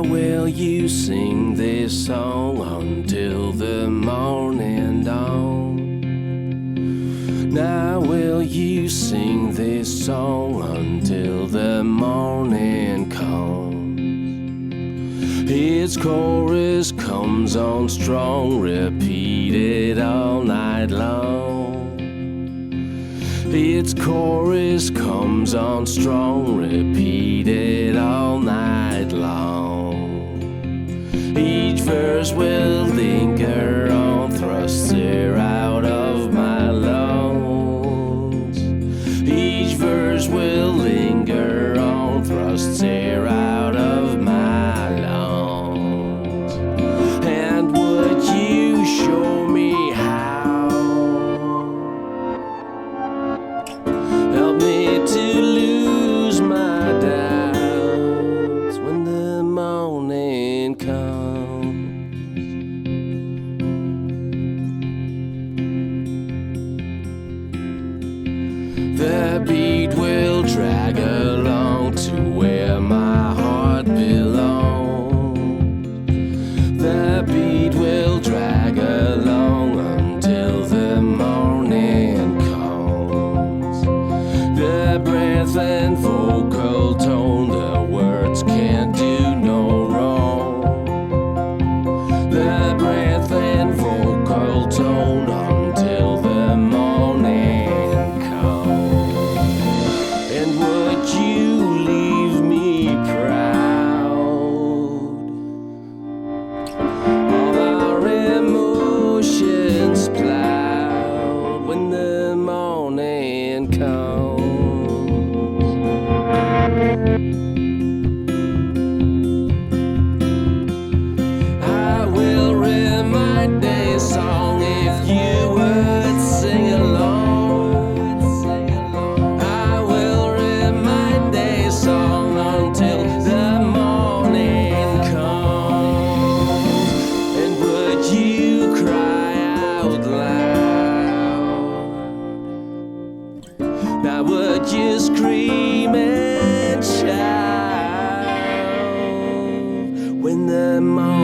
will you sing this song until the morning dawn? Now will you sing this song until the morning comes? Its chorus comes on strong, repeated all night long. Its chorus comes on strong, repeated all night long. Each verse will linger on, thrust air out of my lungs. Each verse will linger on, thrust air out of my lungs. And would you show me how? Help me to lose my doubts when the morning comes. The beat will drag along to where my heart belongs. The beat will drag along until the morning comes. The breath and vocal tone, the words can't do no wrong. The breath and vocal tone until the morning comes. And would you leave me proud? All our emotions plowed when the morning comes. I will remind a song if you would sing along. I will remind a song until the morning comes. And would you cry out loud? Now would you scream and shout when the morning